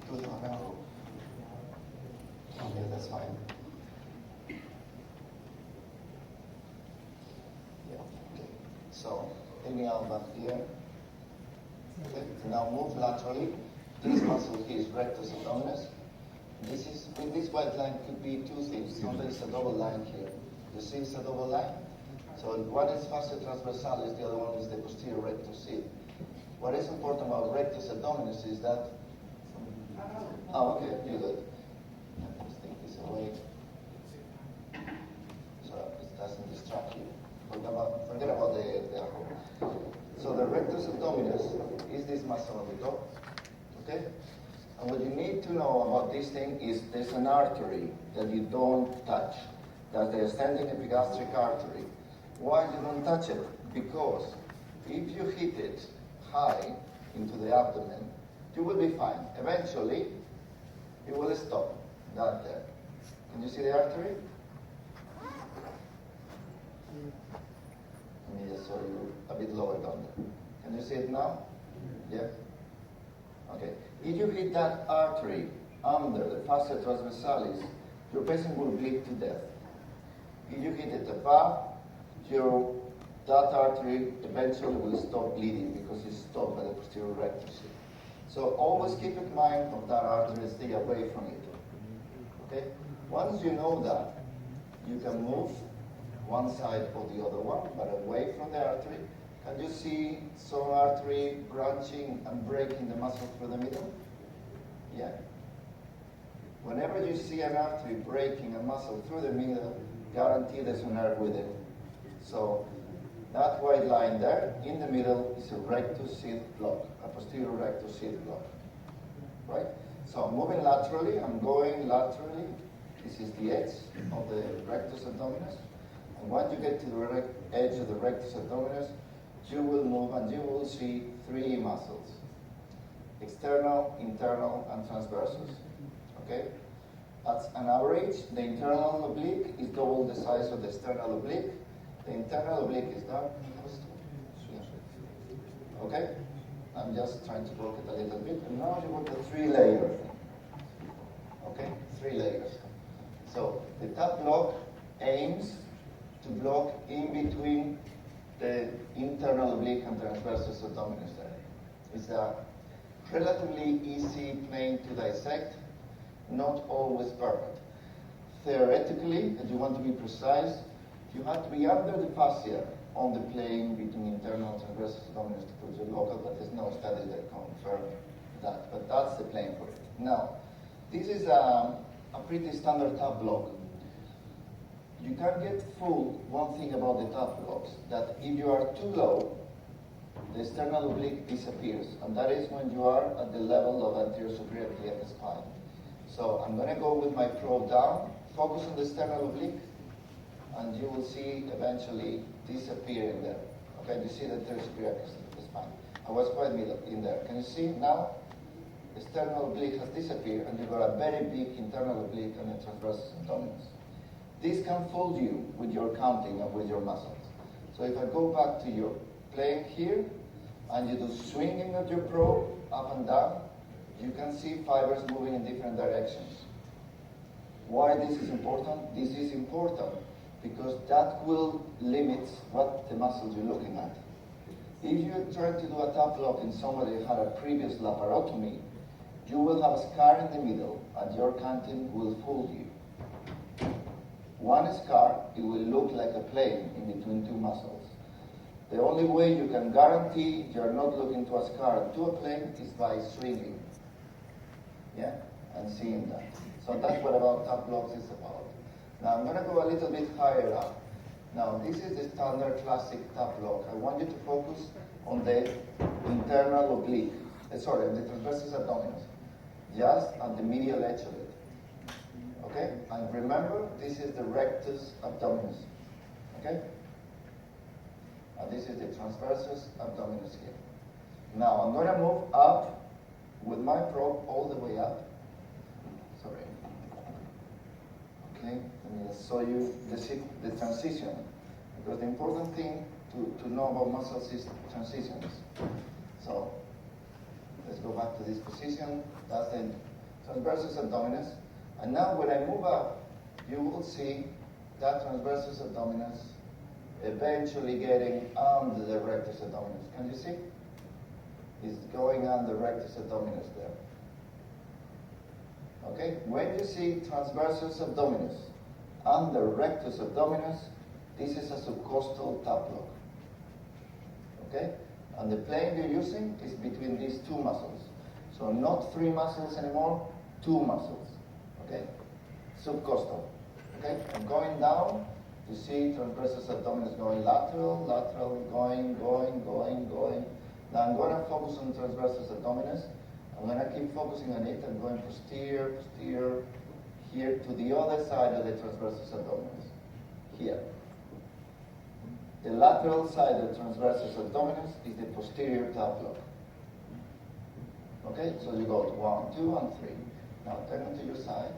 too narrow. Okay, that's fine. Yeah, okay. So, taking out back here. Okay, now move laterally. This muscle here is rectus abdominis. This is, with this white line could be two things. There is a double line here. You see it's a double line? So one is fascia transversalis, the other one is the posterior rectus sheath. What is important about rectus abdominis is that, oh, okay, you're good. Let's take this away so it doesn't distract you. Forget about the arrow. So the rectus abdominis is this muscle on the top, okay? And what you need to know about this thing is there's an artery that you don't touch. That's the ascending epigastric artery. Why you don't touch it? Because if you hit it high into the abdomen, you will be fine. Eventually, it will stop. That there. Can you see the artery? Let me just show you a bit lower down there. Can you see it now? Yeah? Okay. If you hit that artery under the fascia transversalis, your patient will bleed to death. If you hit it above, that artery eventually will stop bleeding because it's stopped by the posterior rectus sheath. So always keep in mind of that artery, stay away from it. Okay? Once you know that, you can move one side or the other one, but away from the artery. Can you see some artery branching and breaking the muscle through the middle? Yeah. Whenever you see an artery breaking a muscle through the middle, guarantee there's a nerve with it. So that white line there in the middle is a rectus sheath block, a posterior rectus sheath block. Right? So I'm moving laterally, I'm going laterally. This is the edge of the rectus abdominis. And once you get to the edge of the rectus abdominis, you will move and you will see three muscles. External, internal, and transversus. Okay? That's an average. The internal oblique is double the size of the external oblique. The internal oblique is done. Okay? I'm just trying to work it a little bit. And now you want the 3 layers. Okay? 3 layers. So the TAP block aims to block in between the internal oblique and transversus abdominis there. It's a relatively easy plane to dissect, not always perfect. Theoretically, if you want to be precise, you have to be under the fascia on the plane between internal and transversus abdominis to put your local, but there's no study that confirm that. But that's the plane for it. Now, this is a pretty standard TAP block. You can get fooled one thing about the TAP blocks, that if you are too low, the external oblique disappears, and that is when you are at the level of anterior superiority of the spine. So I'm going to go with my probe down, focus on the external oblique, and you will see eventually disappearing there. Okay, you see the anterior superiority of the spine. I was quite in there. Can you see now? External oblique has disappeared, and you've got a very big internal oblique and a transversus abdominis. This can fool you with your counting and with your muscles. So if I go back to your plane here, and you do swinging of your probe up and down, you can see fibers moving in different directions. Why this is important? This is important because that will limit what the muscles you're looking at. If you're trying to do a TAP block in somebody who had a previous laparotomy, you will have a scar in the middle, and your counting will fool you. One scar, it will look like a plane in between two muscles. The only way you can guarantee you're not looking to a scar and to a plane is by swinging. Yeah? And seeing that. So that's what about TAP blocks is about. Now I'm going to go a little bit higher up. Now this is the standard classic TAP block. I want you to focus on the internal oblique. The transversus abdominis. Just at the medial edge of it. Okay? And remember, this is the rectus abdominis. Okay? And this is the transversus abdominis here. Now I'm going to move up with my probe all the way up. Sorry. Okay, let me just show you the transition. Because the important thing to know about muscles is transitions. So let's go back to this position. That's the transversus abdominis. And now when I move up, you will see that transversus abdominis eventually getting under the rectus abdominis. Can you see? It's going on the rectus abdominis there. Okay? When you see transversus abdominis under rectus abdominis, this is a subcostal tap block. Okay? And the plane you're using is between these two muscles. So not 3 muscles anymore, 2 muscles. Okay? Subcostal. Okay? And going down, you see transversus abdominis going lateral, lateral, going. Now I'm going to focus on transversus abdominis. I'm going to keep focusing on it. I'm going posterior, posterior, here to the other side of the transversus abdominis. Here. The lateral side of transversus abdominis is the posterior tap block. Okay, so you go to 1, 2, and 3. Now turn to your side.